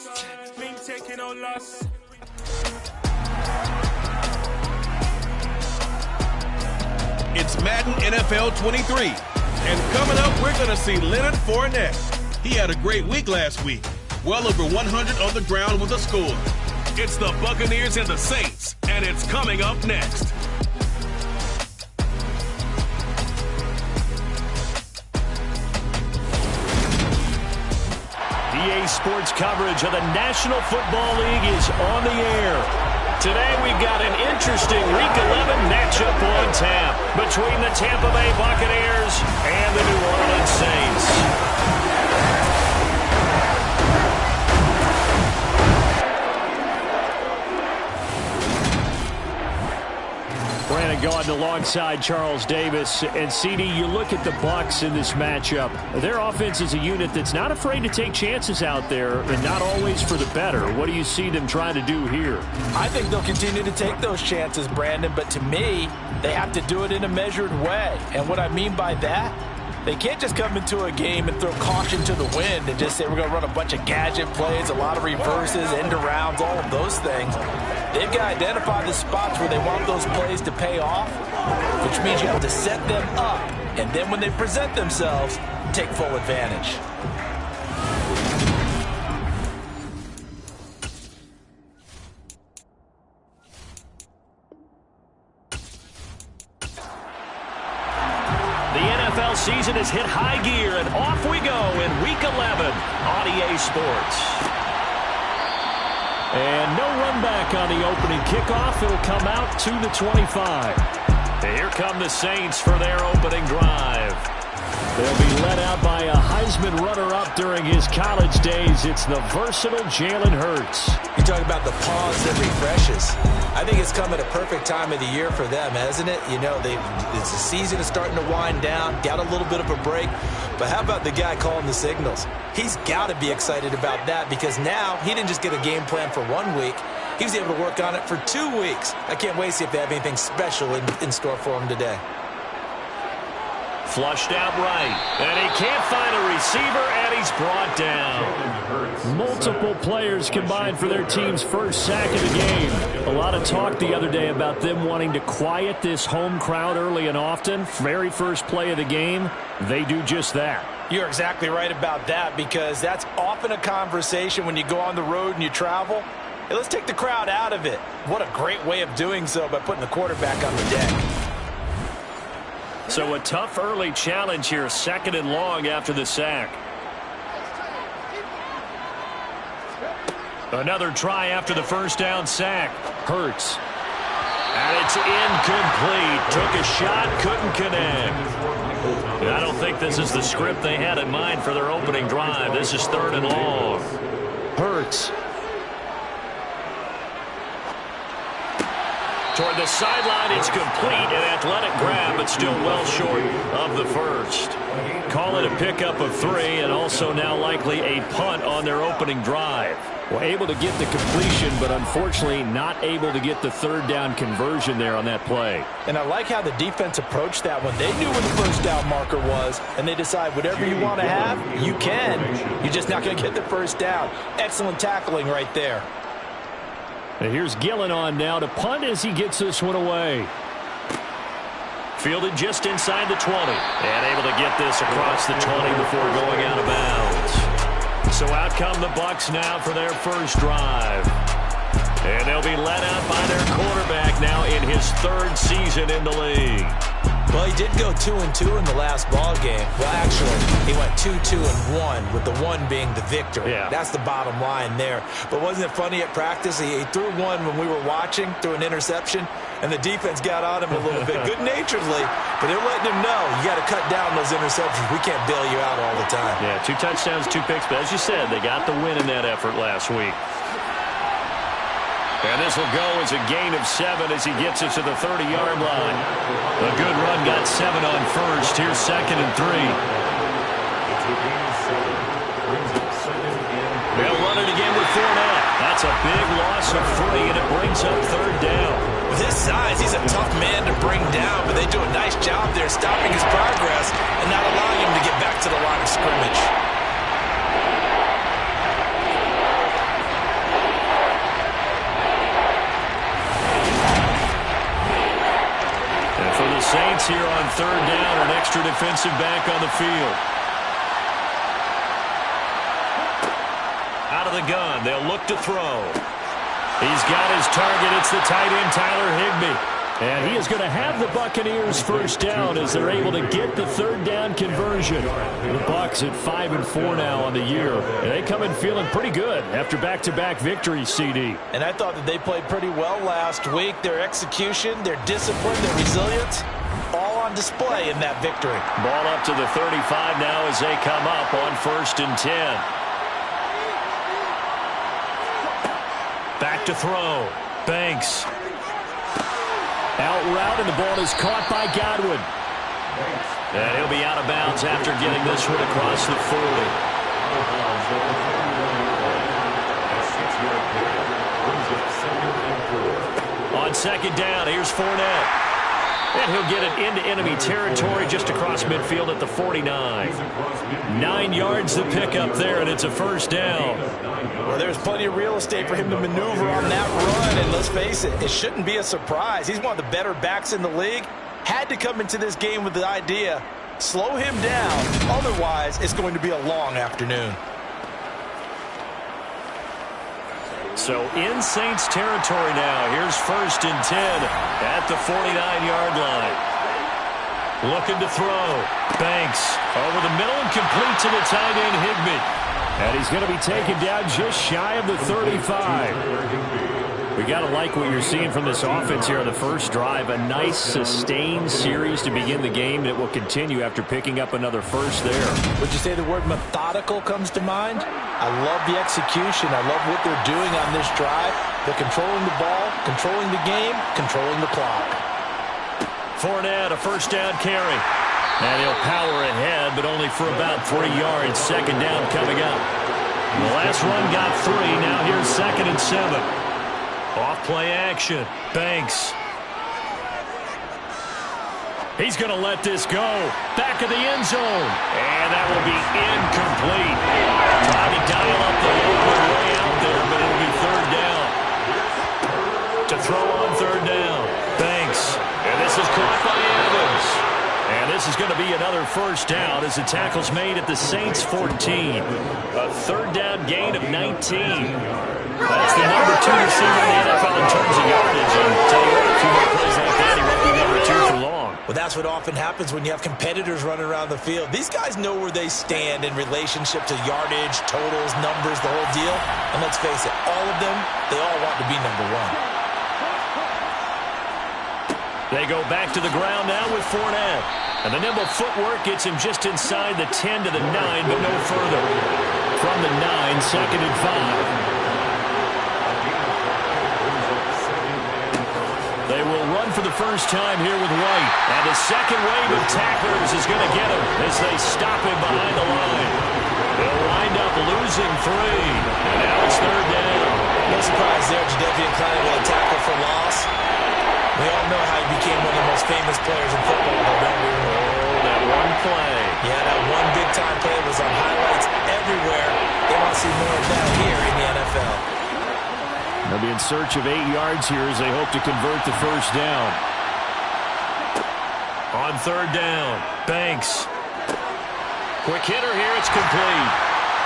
trust. Been taking no loss. It's Madden NFL 23. And coming up, we're going to see Leonard Fournette. He had a great week last week. Well over 100 on the ground with a score. It's the Buccaneers and the Saints, and it's coming up next. EA Sports coverage of the National Football League is on the air. Today we've got an interesting Week 11 matchup on tap between the Tampa Bay Buccaneers and the New Orleans Saints. Brandon Gaudin alongside Charles Davis. And CD, you look at the Bucs in this matchup. Their offense is a unit that's not afraid to take chances out there, and not always for the better. What do you see them trying to do here? I think they'll continue to take those chances, Brandon, but to me, they have to do it in a measured way. And what I mean by that, they can't just come into a game and throw caution to the wind and just say we're going to run a bunch of gadget plays, a lot of reverses, end arounds, all of those things. They've got to identify the spots where they want those plays to pay off, which means you have to set them up. And then when they present themselves, take full advantage. The NFL season has hit high gear, and off we go in Week 11 on EA Sports. And no run back on the opening kickoff. It'll come out to the 25. And here come the Saints for their opening drive. They'll be led out by a Heisman runner-up during his college days. It's the versatile Jalen Hurts. You talk about the pause that refreshes. I think it's come at a perfect time of the year for them, hasn't it? You know, the season is starting to wind down, got a little bit of a break. But how about the guy calling the signals? He's got to be excited about that because now he didn't just get a game plan for 1 week. He was able to work on it for 2 weeks. I can't wait to see if they have anything special in store for him today. Flushed out right, and he can't find a receiver, and he's brought down. Multiple players combined for their team's first sack of the game. A lot of talk the other day about them wanting to quiet this home crowd early and often. Very first play of the game, they do just that. You're exactly right about that because that's often a conversation when you go on the road and you travel. Hey, let's take the crowd out of it. What a great way of doing so by putting the quarterback on the deck. So a tough early challenge here, 2nd and long after the sack. Another try after the first down sack. Hurts. And it's incomplete. Took a shot, couldn't connect. I don't think this is the script they had in mind for their opening drive. This is 3rd and long. Hurts. Toward the sideline, it's complete. An athletic grab, but still well short of the first. Call it a pickup of 3, and also now likely a punt on their opening drive. Well, able to get the completion, but unfortunately not able to get the 3rd down conversion there on that play. And I like how the defense approached that one. They knew where the first down marker was, and they decide whatever you want to have, you can. You're just not going to get the first down. Excellent tackling right there. And here's Gillen on now to punt as he gets this one away. Fielded just inside the 20. And able to get this across the 20 before going out of bounds. So out come the Bucs now for their first drive. And they'll be led out by their quarterback now in his 3rd season in the league. Well, he did go 2-2 in the last ball game. Well, actually, he went 2-2-1, with the 1 being the victory. Yeah. That's the bottom line there. But wasn't it funny at practice? He threw one when we were watching, threw an interception, and the defense got on him a little bit, good-naturedly. But they're letting him know, you got to cut down those interceptions. We can't bail you out all the time. Yeah, 2 touchdowns, 2 picks. But as you said, they got the win in that effort last week. And this will go as a gain of 7 as he gets it to the 30-yard line. A good run, got 7 on first. Here's 2nd and 3. They'll run it again with Fournette. That's a big loss of 3, and it brings up 3rd down. With his size, he's a tough man to bring down, but they do a nice job there stopping his progress and not allowing him to get back to the line of scrimmage. extra defensive back on the field. Out of the gun, they'll look to throw. He's got his target. It's the tight end, Tyler Higbee. And he is going to have the Buccaneers first down as they're able to get the third down conversion. The Bucs at 5-4 now on the year. And they come in feeling pretty good after back-to-back victories, CD. And I thought that they played pretty well last week. Their execution, their discipline, their resilience, all on display in that victory. Ball up to the 35 now as they come up on 1st and 10. Back to throw. Banks. Out route, and the ball is caught by Godwin. And he'll be out of bounds after getting this one across the 40. On 2nd down, here's Fournette. And he'll get it into enemy territory just across midfield at the 49. 9 yards to pick up there, and it's a first down. Well, there's plenty of real estate for him to maneuver on that run, and let's face it, it shouldn't be a surprise. He's one of the better backs in the league. Had to come into this game with the idea, slow him down, otherwise it's going to be a long afternoon. So in Saints territory now. Here's 1st and 10 at the 49-yard line. Looking to throw. Banks over the middle and complete to the tight end Higbee. And he's going to be taken down just shy of the 35. We got to like what you're seeing from this offense here on the first drive. A nice sustained series to begin the game, and it will continue after picking up another first there. Would you say the word methodical comes to mind? I love the execution. I love what they're doing on this drive. They're controlling the ball, controlling the game, controlling the clock. Fournette, a first down carry. And he'll power ahead, but only for about 3 yards. 2nd down coming up. The last run got 3. Now here's 2nd and 7. Off play action. Banks. He's going to let this go. Back of the end zone. And that will be incomplete. Trying to dial up the open way out there, but it'll be 3rd down. To throw on 3rd down. Banks. And this is caught by Evans. And this is going to be another first down as the tackle's made at the Saints 14. A 3rd down gain of 19. That's the number 2 receiver in the NFL in terms of yardage. And tell you what, a few more plays like that, he won't be number 2 for long. Well, that's what often happens when you have competitors running around the field. These guys know where they stand in relationship to yardage, totals, numbers, the whole deal. And let's face it, all of them, they all want to be number 1. They go back to the ground now with Fournette. And the nimble footwork gets him just inside the 10 to the 9, but no further. From the 9, 2nd and 5. They will run for the first time here with White. And the second wave of tacklers is going to get him as they stop him behind the line. They'll wind up losing 3. And now it's 3rd down. No surprise there, Jadeveon Clowney with a tackle for loss. We all know how he became one of the most famous players in football, though, don't we? Oh, that one play. Yeah, that one big-time play was on highlights everywhere. They want to see more of that here in the NFL. They'll be in search of 8 yards here as they hope to convert the first down. On 3rd down, Banks. Quick hitter here, it's complete.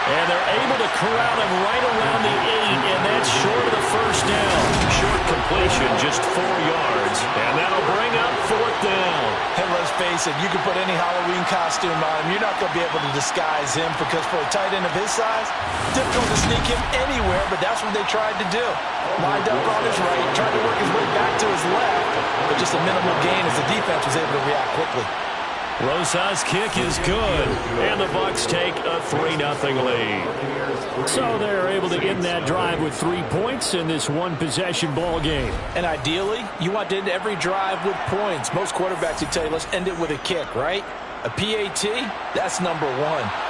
And they're able to corral him right around the 8, and that's short of the first down. Short completion, just 4 yards. And that'll bring up 4th down. And let's face it, you can put any Halloween costume on him. You're not going to be able to disguise him because for a tight end of his size, difficult to sneak him anywhere, but that's what they tried to do. Lined up on his right, tried to work his way back to his left, but just a minimal gain as the defense was able to react quickly. Rosas' kick is good, and the Bucs take a 3-0 lead. So they're able to end that drive with 3 points in this one-possession ball game. And ideally, you want to end every drive with points. Most quarterbacks would tell you, let's end it with a kick, right? A PAT, that's number 1.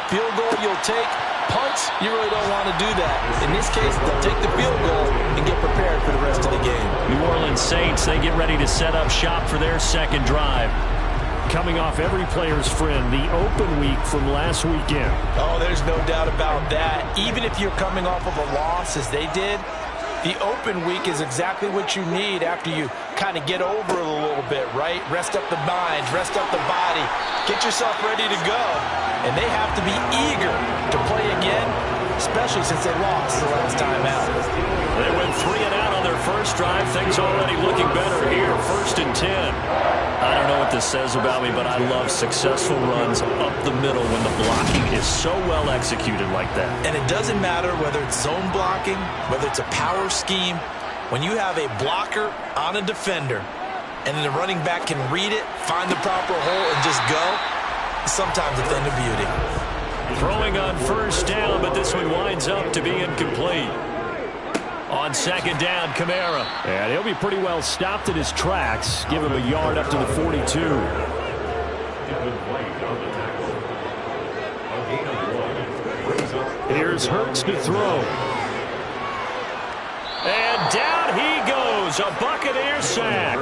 Field goal, you'll take. Punts, you really don't want to do that. In this case, they'll take the field goal and get prepared for the rest of the game. New Orleans Saints, they get ready to set up shop for their second drive. Coming off every player's friend, the open week from last weekend. Oh, there's no doubt about that. Even if you're coming off of a loss, as they did, The open week is exactly what you need after you kind of get over it a little bit, right? Rest up the mind, rest up the body, get yourself ready to go. And they have to be eager to play again, especially since they lost the last time out. They went 3 and out on their first drive. Things already looking better here. 1st and 10. I don't know what this says about me, but I love successful runs up the middle when the blocking is so well executed like that. And it doesn't matter whether it's zone blocking, whether it's a power scheme. When you have a blocker on a defender and the running back can read it, find the proper hole, and just go, sometimes a thing of beauty. Throwing on 1st down, but this one winds up to be incomplete. On 2nd down, Kamara. And he'll be pretty well stopped in his tracks. Give him a yard up to the 42. Here's Hurts to throw. And down he goes. A Buccaneer sack.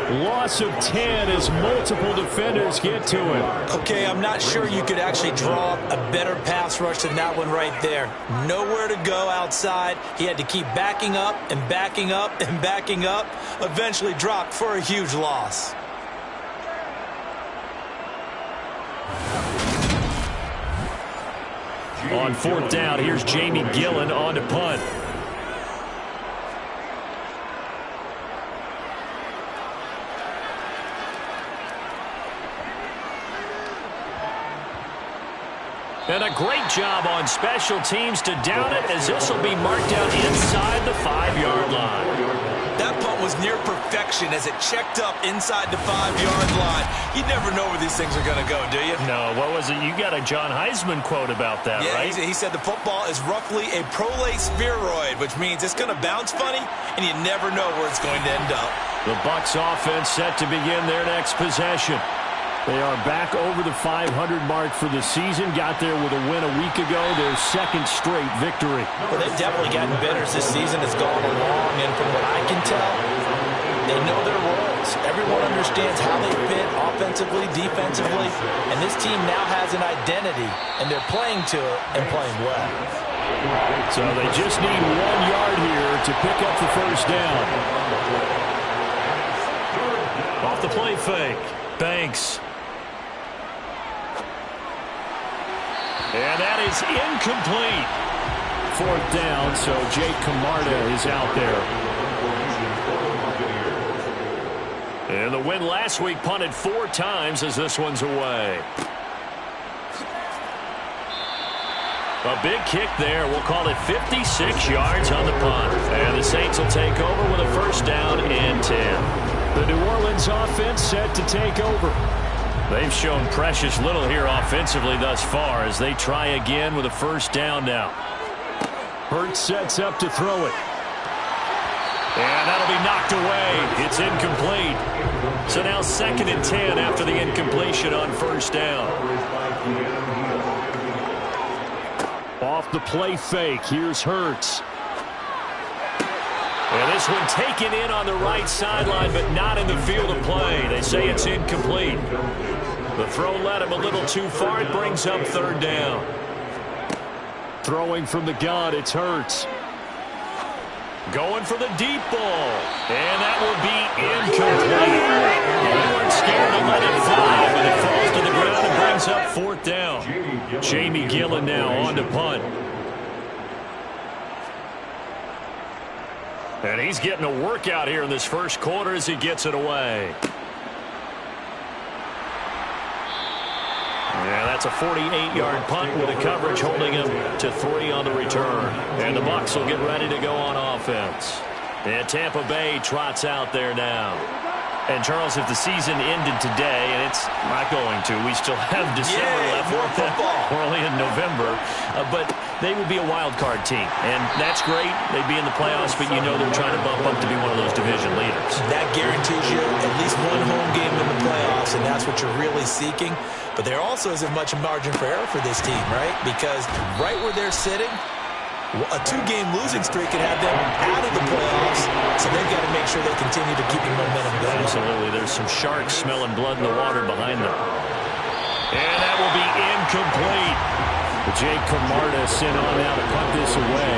Loss of 10 as multiple defenders get to him. Okay, I'm not sure you could actually draw up a better pass rush than that one right there. Nowhere to go outside. He had to keep backing up and backing up and backing up. Eventually dropped for a huge loss. On 4th down, here's Jamie Gillen on to punt. And a great job on special teams to down it, as this will be marked out inside the 5-yard line. That punt was near perfection as it checked up inside the 5-yard line. You never know where these things are going to go, do you? No, what was it? You got a John Heisman quote about that, right? Yeah, he said the football is roughly a prolate spheroid, which means it's going to bounce funny, and you never know where it's going to end up. The Bucs offense set to begin their next possession. They are back over the 500 mark for the season. Got there with a win a week ago. Their 2nd straight victory. Well, they've definitely gotten better as this season has gone along. And from what I can tell, they know their roles. Everyone understands how they fit offensively, defensively. And this team now has an identity. And they're playing to it and playing well. So they just need 1 yard here to pick up the 1st down. Off the play fake. Banks. And that is incomplete. 4th down, so Jake Camarda is out there. And the win last week punted 4 times as this one's away. A big kick there. We'll call it 56 yards on the punt. And the Saints will take over with a 1st down and 10. The New Orleans offense set to take over. They've shown precious little here offensively thus far as they try again with a 1st down now. Hurts sets up to throw it. And that'll be knocked away. It's incomplete. So now 2nd and 10 after the incompletion on 1st down. Off the play fake. Here's Hurts. And this one taken in on the right sideline, but not in the field of play. They say it's incomplete. The throw led him a little too far. It brings up 3rd down. Throwing from the gun, it's Hurts. Going for the deep ball. And that will be incomplete. They weren't scared to let it fly, but it falls to the ground and brings up 4th down. Jamie Gillen now on to punt. And he's getting a workout here in this 1st quarter as he gets it away. Yeah, that's a 48-yard punt with a coverage holding him to 3 on the return. And the Bucs will get ready to go on offense. And Tampa Bay trots out there now. And, Charles, if the season ended today, and it's not going to, we still have December left. More football. We're only in November. But they would be a wild card team. And that's great. They'd be in the playoffs, but you know they're trying to bump up to be one of those division leaders. That guarantees you at least 1 home game in the playoffs, and that's what you're really seeking. But there also isn't much margin for error for this team, right? Because right where they're sitting, a 2-game losing streak could have them out of the playoffs, so they've got to make sure they continue to keep the momentum going. Absolutely. There's some sharks smelling blood in the water behind them. And that will be incomplete. Jake Camarda sent on now to punt this away.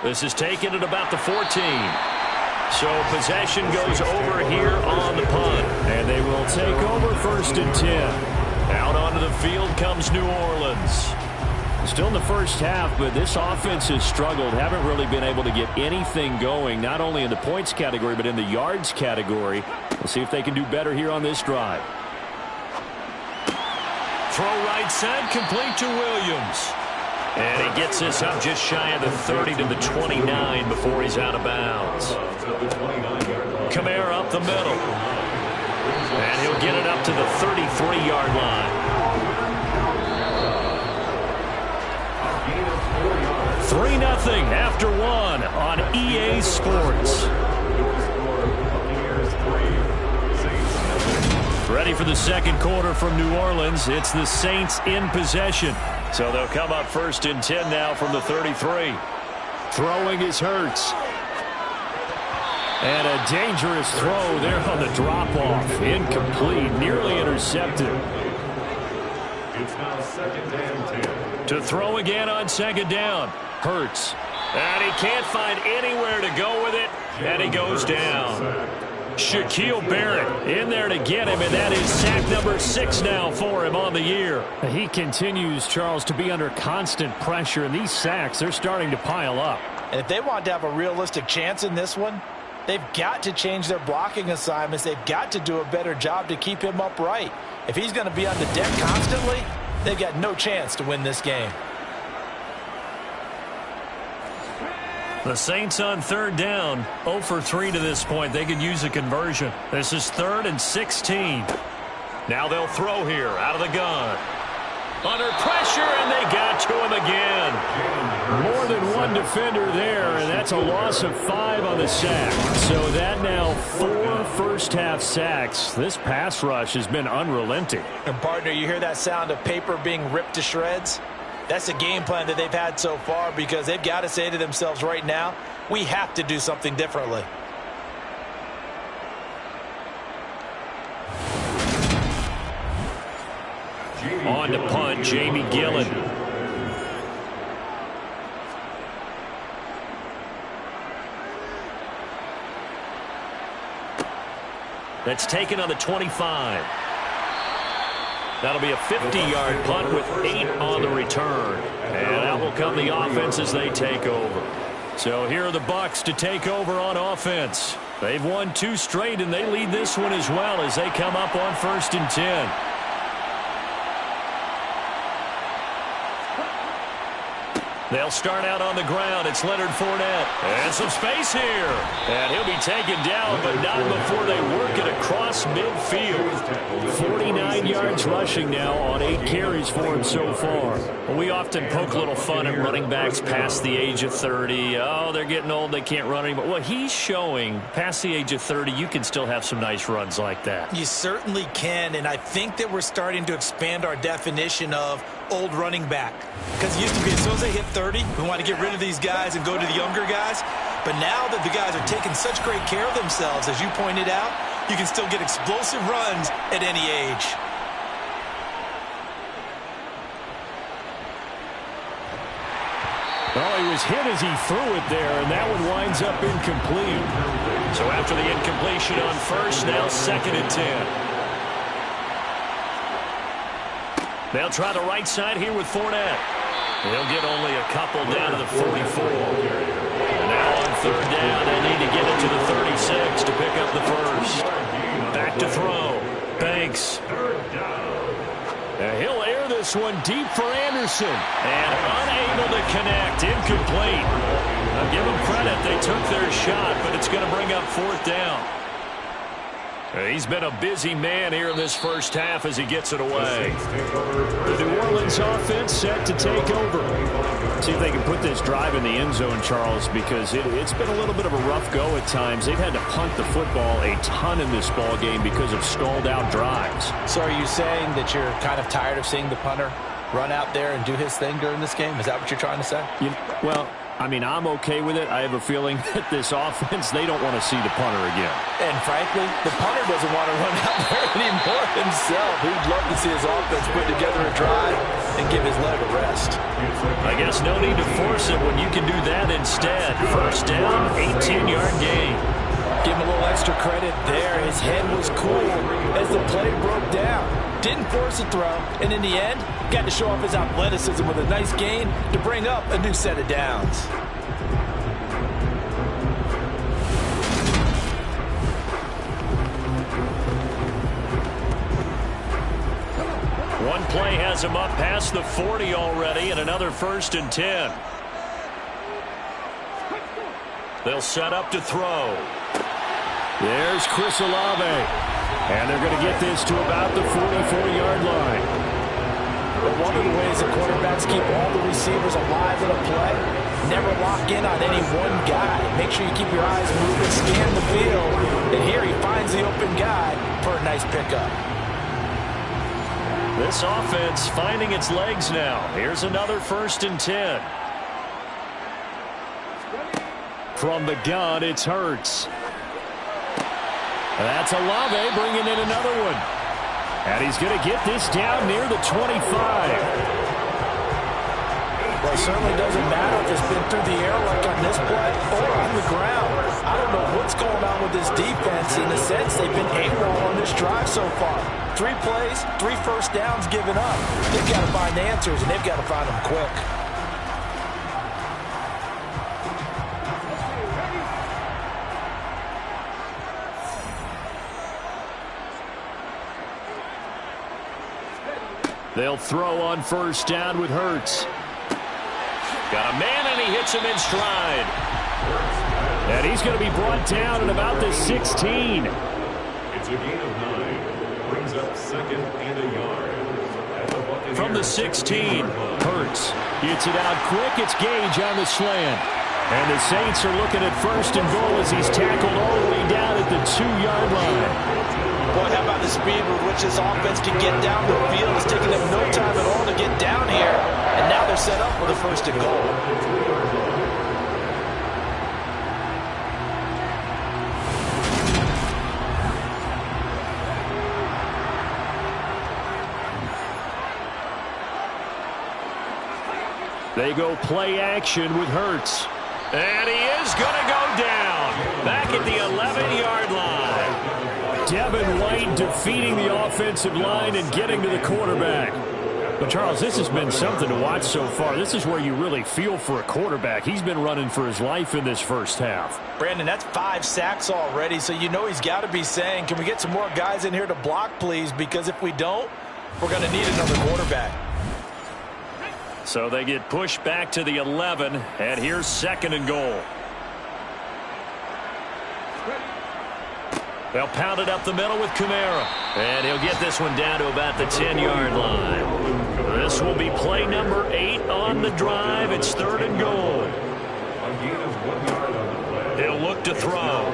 This is taken at about the 14. So possession goes over here on the punt. And they will take over 1st and 10. Out onto the field comes New Orleans. Still in the first half, but this offense has struggled. Haven't really been able to get anything going, not only in the points category, but in the yards category. We'll see if they can do better here on this drive. Throw right side, complete to Williams. And he gets this up just shy of the 30 to the 29 before he's out of bounds. Kamara up the middle. And he'll get it up to the 33-yard line. 3-0 after 1 on EA Sports. Ready for the second quarter from New Orleans. It's the Saints in possession. So they'll come up 1st and 10 now from the 33. Throwing is Hurts. And a dangerous throw there on the drop-off. Incomplete, nearly intercepted. It's now 2nd and 10. To throw again on 2nd down. Hurts. And he can't find anywhere to go with it. And he goes down. Shaquille Barrett in there to get him, and that is sack number 6 now for him on the year. He continues, Charles, to be under constant pressure, and these sacks, they're starting to pile up. And if they want to have a realistic chance in this one, they've got to change their blocking assignments. They've got to do a better job to keep him upright. If he's going to be on the deck constantly, they've got no chance to win this game. The Saints on 3rd down, 0 for 3 to this point. They could use a conversion. This is 3rd and 16. Now they'll throw here out of the gun. Under pressure, and they got to him again. More than one defender there, and that's a loss of 5 on the sack. So that now 4 first-half sacks. This pass rush has been unrelenting. And, partner, you hear that sound of paper being ripped to shreds? That's the game plan that they've had so far, because they've got to say to themselves right now, we have to do something differently. On to punt, Jamie Gillen. That's taken on the 25. That'll be a 50-yard punt with 8 on the return. And out will come the offense as they take over. So here are the Bucs to take over on offense. They've won 2 straight, and they lead this one as well as they come up on 1st and 10. They'll start out on the ground. It's Leonard Fournette. And some space here. And he'll be taken down, but not before they work it across midfield. 49 yards rushing now on 8 carries for him so far. Well, we often poke a little fun at running backs past the age of 30. Oh, they're getting old. They can't run anymore. Well, he's showing past the age of 30, you can still have some nice runs like that. You certainly can, and I think that we're starting to expand our definition of old running back. Because it used to be as soon as they hit 30, we want to get rid of these guys and go to the younger guys. But now that the guys are taking such great care of themselves, as you pointed out, you can still get explosive runs at any age. Oh, he was hit as he threw it there, and that one winds up incomplete. So after the incompletion on 1st, now 2nd and 10. They'll try the right side here with Fournette. He'll get only a couple down to the 44. And now on 3rd down, they need to get it to the 36 to pick up the first. Back to throw. Banks. And he'll air this one deep for Anderson. And unable to connect. Incomplete. Now give them credit. They took their shot, but it's going to bring up 4th down. He's been a busy man here in this first half as he gets it away. The New Orleans offense set to take over. See if they can put this drive in the end zone, Charles, because it's been a little bit of a rough go at times. They've had to punt the football a ton in this ball game because of stalled out drives. So are you saying that you're kind of tired of seeing the punter run out there and do his thing during this game? Is that what you're trying to say? Well, I mean, I'm okay with it. I have a feeling that this offense, they don't want to see the punter again. And frankly, the punter doesn't want to run out there anymore himself. He'd love to see his offense put together a drive and give his leg a rest. I guess no need to force it when you can do that instead. First down, 18-yard gain. Give him a little extra credit there. His head was cool as the play broke down. Didn't force a throw, and in the end, got to show off his athleticism with a nice gain to bring up a new set of downs. One play has him up past the 40 already, and another 1st and 10. They'll set up to throw. There's Chris Olave. And they're going to get this to about the 44-yard line. But one of the ways that quarterbacks keep all the receivers alive in a play, never lock in on any one guy. Make sure you keep your eyes moving, scan the field. And here he finds the open guy for a nice pickup. This offense finding its legs now. Here's another 1st and 10. From the gun, it's Hurts. That's Olave bringing in another one. And he's going to get this down near the 25. Well, it certainly doesn't matter if it's been through the air like on this play or on the ground. I don't know what's going on with this defense in the sense they've been AWOL on this drive so far. 3 plays, 3 first downs given up. They've got to find answers, and they've got to find them quick. They'll throw on 1st down with Hurts. Got a man, and he hits him in stride. And he's going to be brought down at about the 16. It's a gain of 9. Brings up 2nd and a yard. From the 16, Hurts gets it out quick. It's Gage on the slant. And the Saints are looking at 1st and goal as he's tackled all the way down at the 2-yard line. Boy, how about the speed with which this offense can get down the field? It's taking them no time at all to get down here. And now they're set up for the 1st and goal. They go play action with Hurts. And he is going to go down. Back at the 11-yard line. Devin White defeating the offensive line and getting to the quarterback. But, Charles, this has been something to watch so far. This is where you really feel for a quarterback. He's been running for his life in this first half. Brandon, that's 5 sacks already, so you know he's got to be saying, can we get some more guys in here to block, please? Because if we don't, we're going to need another quarterback. So they get pushed back to the 11, and here's 2nd and goal. They'll pound it up the middle with Kamara. And he'll get this one down to about the 10-yard line. This will be play number 8 on the drive. It's 3rd and goal. He'll look to throw.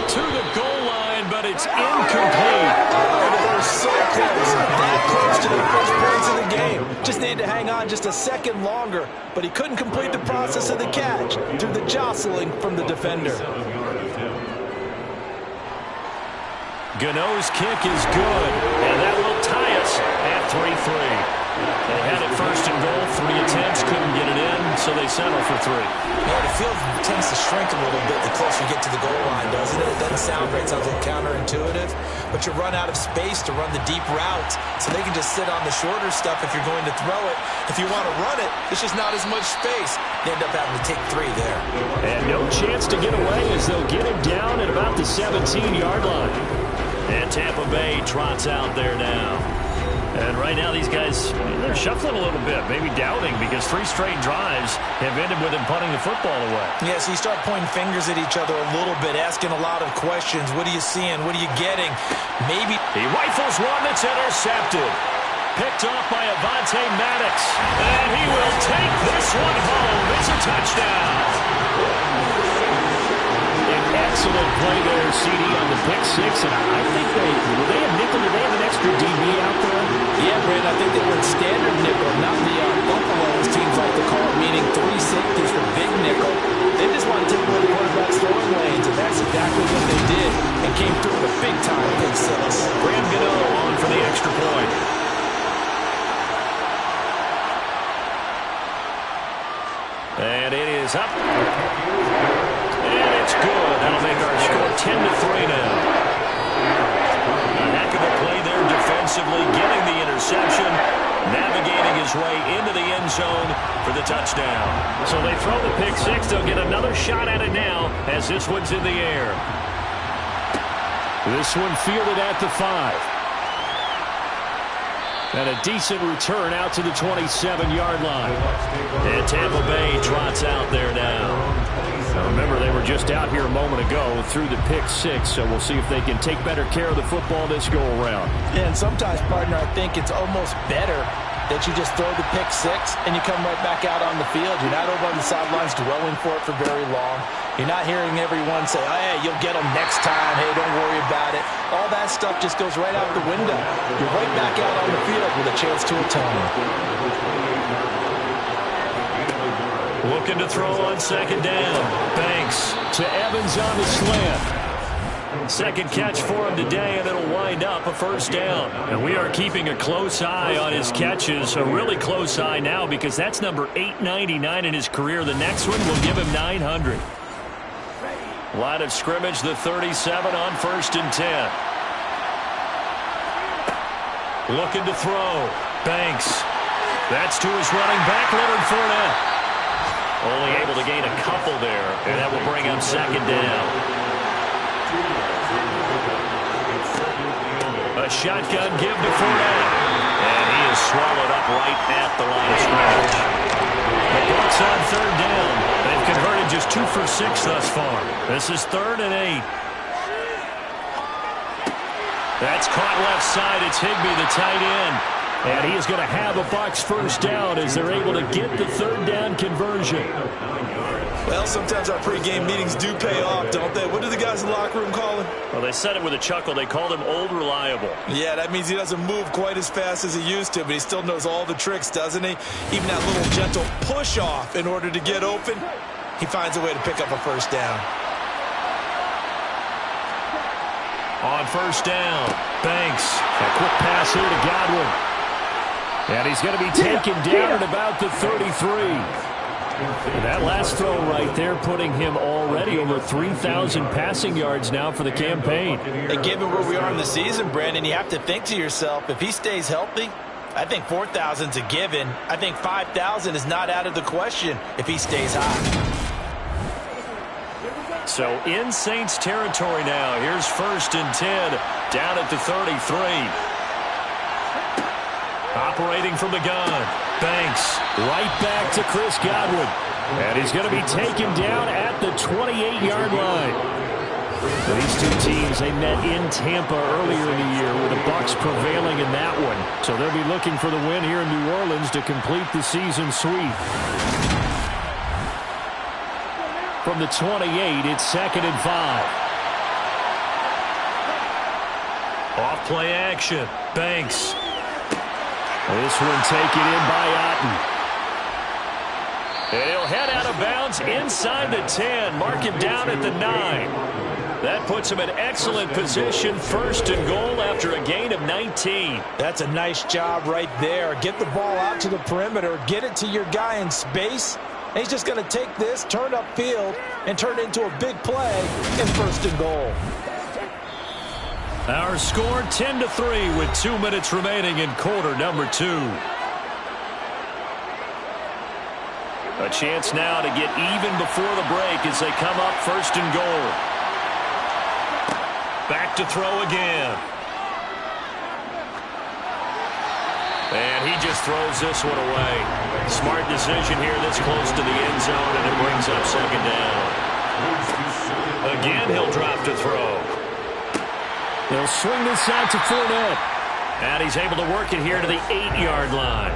To the goal line, but it's incomplete. They were so close, that close to the first points of the game. Just needed to hang on just a second longer, but he couldn't complete the process of the catch due to the jostling from the defender. Gano's kick is good, and that will tie us at 3-3. They had it 1st and goal, 3 attempts, couldn't get it in, so they settle for 3. Yeah, the field tends to shrink a little bit the closer you get to the goal line, doesn't it? It doesn't sound great, sounds a little counterintuitive, but you run out of space to run the deep routes, so they can just sit on the shorter stuff if you're going to throw it. If you want to run it, there's just not as much space. They end up having to take 3 there. And no chance to get away as they'll get him down at about the 17-yard line. And Tampa Bay trots out there now. And right now these guys, they're shuffling a little bit, maybe doubting, because 3 straight drives have ended with him punting the football away. Yeah, so you start pointing fingers at each other a little bit, asking a lot of questions. What are you seeing? What are you getting? Maybe he rifles one that's intercepted. Picked off by Avonte Maddox. And he will take this one home. It's a touchdown. Excellent play there, CD, on the pick 6. And I think they have nickel. Did they have an extra DB out there? Yeah, Brandon, I think they went standard nickel, not the Buffalo, as teams like to call it, meaning 3 want to take away the quarterback's throwing lanes, and that's exactly what they did, and came through with a big-time pick six. Graham Gano on for the extra point. And it is up. And it's good. That'll make our score 10-3 now. A heck of a play there defensively, getting the interception, navigating his way into the end zone for the touchdown. So they throw the pick six. They'll get another shot at it now as this one's in the air. This one fielded at the 5. And a decent return out to the 27-yard line. And Tampa Bay trots out there now. Now remember, they were just out here a moment ago through the pick six, so we'll see if they can take better care of the football this go-around. Yeah, and sometimes, partner, I think it's almost better that you just throw the pick six and you come right back out on the field. You're not over on the sidelines dwelling for it for very long. You're not hearing everyone say, oh, hey, you'll get them next time. Hey, don't worry about it. All that stuff just goes right out the window. You're right back out on the field with a chance to atone. Looking to throw on second down. Banks to Evans on the slant. Second catch for him today, and it'll wind up a first down. And we are keeping a close eye on his catches, a really close eye now because that's number 899 in his career. The next one will give him 900. Line of scrimmage, the 37 on 1st and 10. Looking to throw. Banks. That's to his running back, Leonard Fournette. Only able to gain a couple there, and that will bring up second down. A shotgun give to Fournette. And he is swallowed up right at the line of scrimmage. The Bucs on third down. They've converted just 2 for 6 thus far. This is 3rd and 8. That's caught left side. It's Higbee, the tight end. And he is going to have a Bucs first down as they're able to get the third down conversion. Well, sometimes our pregame meetings do pay off, don't they? What do the guys in the locker room call him? Well, they said it with a chuckle. They called him Old Reliable. Yeah, that means he doesn't move quite as fast as he used to, but he still knows all the tricks, doesn't he? Even that little gentle push-off in order to get open, he finds a way to pick up a first down. On first down, Banks. A quick pass here to Godwin. And he's going to be taken down at about the 33. And that last throw right there putting him already over 3,000 passing yards now for the campaign. And given where we are in the season, Brandon, you have to think to yourself, if he stays healthy, I think 4,000 is a given. I think 5,000 is not out of the question if he stays high. So in Saints territory now. Here's 1st and 10 down at the 33. Operating from the gun. Banks right back to Chris Godwin. And he's going to be taken down at the 28-yard line. These two teams, they met in Tampa earlier in the year with the Bucs prevailing in that one. So they'll be looking for the win here in New Orleans to complete the season sweep. From the 28, it's 2nd and 5. Off play action. Banks. This one taken in by Otten. And he'll head out of bounds inside the 10. Mark him down at the 9. That puts him in excellent position. 1st and goal after a gain of 19. That's a nice job right there. Get the ball out to the perimeter. Get it to your guy in space. And he's just going to take this, turn upfield, and turn it into a big play in 1st and goal. Our score 10-3 with 2 minutes remaining in quarter number 2. A chance now to get even before the break as they come up 1st and goal. Back to throw again. And he just throws this one away. Smart decision here this close to the end zone, and it brings up 2nd down. Again, he'll drop to throw. They'll swing this out to Fournette. And he's able to work it here to the 8-yard line.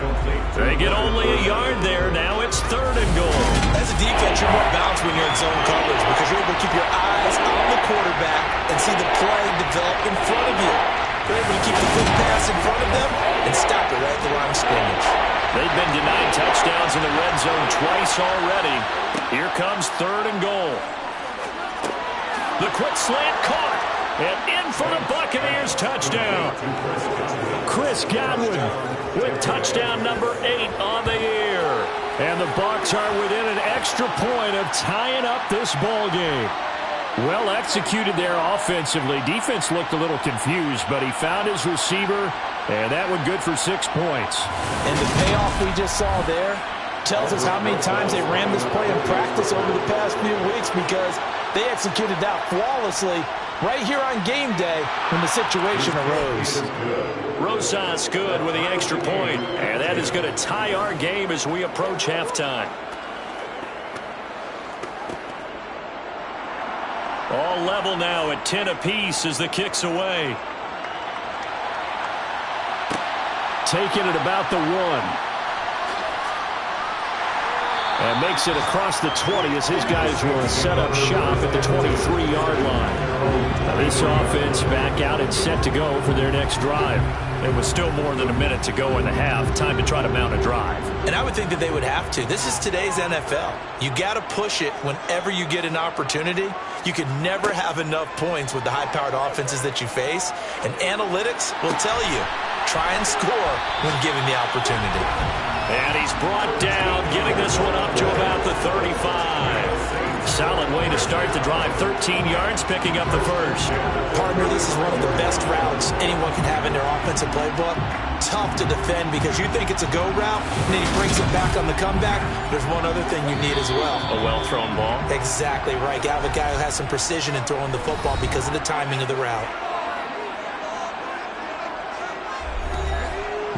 They get only a yard there. Now it's 3rd and goal. As a defense, you're more balanced when you're in zone coverage because you're able to keep your eyes on the quarterback and see the play develop in front of you. You're able to keep the quick pass in front of them and stop it right at the line of scrimmage. They've been denied touchdowns in the red zone twice already. Here comes 3rd and goal. The quick slant caught. And in for the Buccaneers touchdown. Chris Godwin with touchdown number 8 on the year. And the Bucs are within an extra point of tying up this ball game. Well executed there offensively. Defense looked a little confused, but he found his receiver, and that one good for 6 points. And the payoff we just saw there tells us how many times they ran this play in practice over the past few weeks, because they executed that flawlessly right here on game day when the situation arose. Rosas good with the extra point, and that is going to tie our game as we approach halftime. All level now at 10 apiece as the kick's away. Taking it about the 1. And makes it across the 20 as his guys will set up shop at the 23-yard line. Now this offense back out and set to go for their next drive. It was still more than a minute to go in the half. Time to try to mount a drive. And I would think that they would have to. This is today's NFL. You got to push it whenever you get an opportunity. You can never have enough points with the high-powered offenses that you face. And analytics will tell you, try and score when given the opportunity. And he's brought down, getting this one up to about the 35. Solid way to start the drive. 13 yards, picking up the first. Partner, this is one of the best routes anyone can have in their offensive playbook. Tough to defend because you think it's a go route, and then he brings it back on the comeback. There's one other thing you need as well. A well-thrown ball. Exactly right. You have a guy who has some precision in throwing the football because of the timing of the route.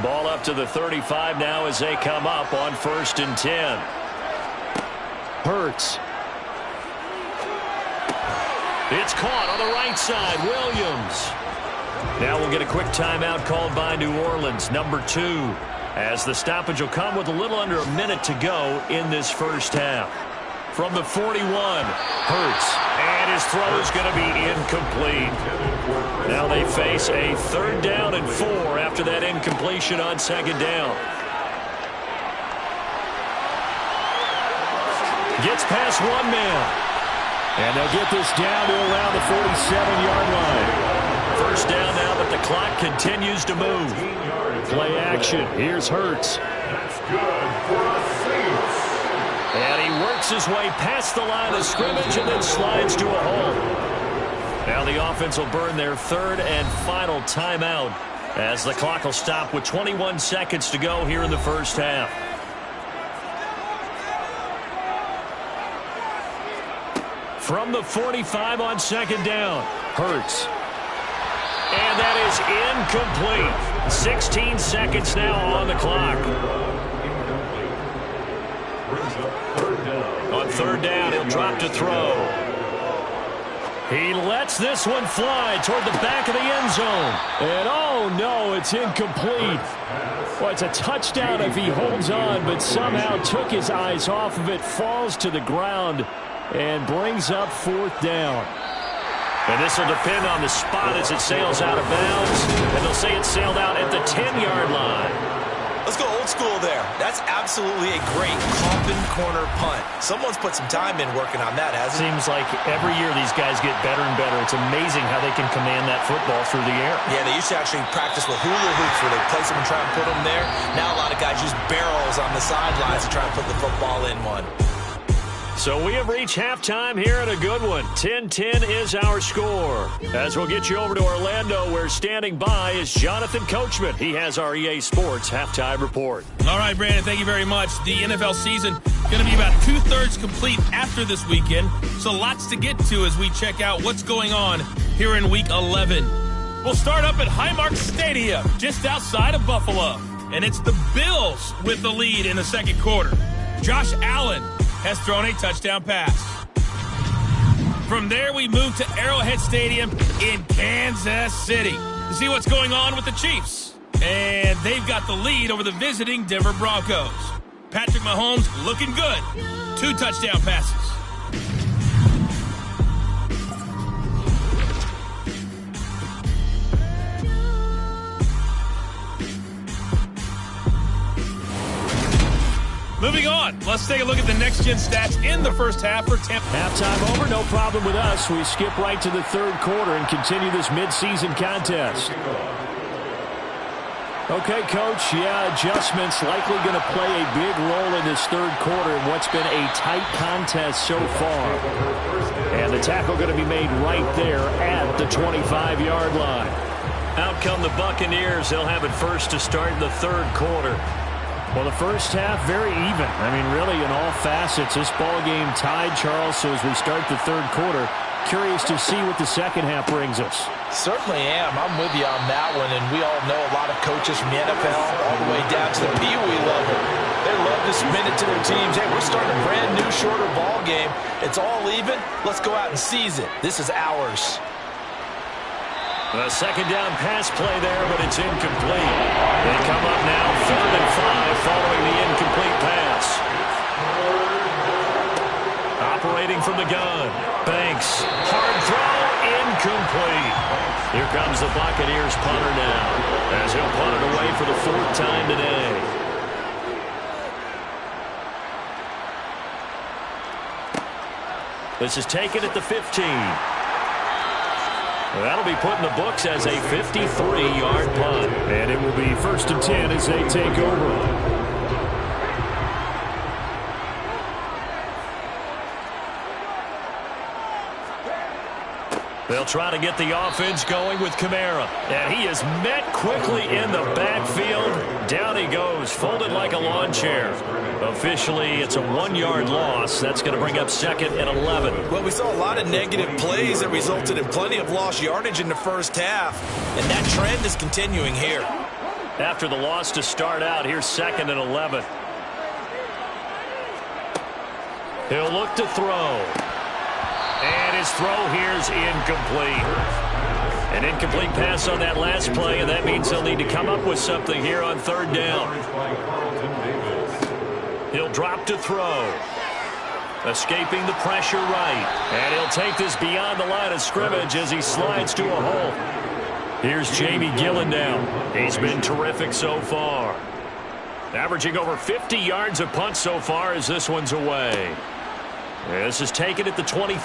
Ball up to the 35 now as they come up on 1st and 10. Hurts. It's caught on the right side. Williams. Now we'll get a quick timeout called by New Orleans, number 2, as the stoppage will come with a little under a minute to go in this first half. From the 41, Hurts, and his throw is going to be incomplete. Now they face a 3rd down and 4 after that incompletion on 2nd down. Gets past one man. And they'll get this down to around the 47-yard line. 1st down now, but the clock continues to move. Play action. Here's Hurts. That's good for a Saints. And he works his way past the line of scrimmage and then slides to a hole. Now the offense will burn their 3rd and final timeout as the clock will stop with 21 seconds to go here in the first half. From the 45 on 2nd down, Hurts. And that is incomplete. 16 seconds now on the clock. On 3rd down, he'll drop to throw. He lets this one fly toward the back of the end zone. And oh no, it's incomplete. Well, it's a touchdown if he holds on, but somehow took his eyes off of it, falls to the ground, and brings up 4th down. And this will depend on the spot as it sails out of bounds. And they'll say it sailed out at the 10-yard line. Let's go old school there. That's absolutely a great coffin corner punt. Someone's put some time in working on that, hasn't it? Seems like every year these guys get better and better. It's amazing how they can command that football through the air. Yeah, they used to actually practice with hula hoops where they place them and try and put them there. Now a lot of guys use barrels on the sidelines to try and put the football in one. So we have reached halftime here at a good one. 10-10 is our score. As we'll get you over to Orlando, where standing by is Jonathan Coachman. He has our EA Sports halftime report. All right, Brandon, thank you very much. The NFL season going to be about 2/3 complete after this weekend. So lots to get to as we check out what's going on here in Week 11. We'll start up at Highmark Stadium, just outside of Buffalo. And it's the Bills with the lead in the 2nd quarter. Josh Allen has thrown a touchdown pass. From there, we move to Arrowhead Stadium in Kansas City to see what's going on with the Chiefs. And they've got the lead over the visiting Denver Broncos. Patrick Mahomes looking good. 2 touchdown passes. Moving on, let's take a look at the next-gen stats in the first half for Tampa. Halftime over, no problem with us. We skip right to the third quarter and continue this midseason contest. Okay, Coach, adjustments likely going to play a big role in this third quarter in what's been a tight contest so far. And the tackle going to be made right there at the 25-yard line. Out come the Buccaneers. They'll have it first to start in the third quarter. Well, the first half, very even. I mean, really, in all facets, this ball game tied, Charles. So as we start the third quarter, curious to see what the second half brings us. Certainly am. I'm with you on that one. And we all know a lot of coaches from the NFL all the way down to the Pee Wee level. They love to spin it to their teams. Hey, we're starting a brand new, shorter ball game. It's all even. Let's go out and seize it. This is ours. A second down pass play there, but it's incomplete. They come up now 3rd and 5 following the incomplete pass. Operating from the gun. Banks. Hard throw. Incomplete. Here comes the Buccaneers punter now as he'll punt it away for the 4th time today. This is taken at the 15. That'll be put in the books as a 53-yard punt. And it will be 1st and 10 as they take over. They'll try to get the offense going with Kamara. And he is met quickly in the backfield. Down he goes, folded like a lawn chair. Officially, it's a 1-yard loss. That's going to bring up 2nd and 11. Well, we saw a lot of negative plays that resulted in plenty of lost yardage in the first half. And that trend is continuing here. After the loss to start out, here's 2nd and 11. He'll look to throw. And his throw here is incomplete. An incomplete pass on that last play, and that means they'll need to come up with something here on 3rd down. He'll drop to throw. Escaping the pressure right. And he'll take this beyond the line of scrimmage as he slides to a hole. Here's Jamie Gillen now. He's been terrific so far. Averaging over 50 yards a punt so far as this one's away. This is taken at the 23.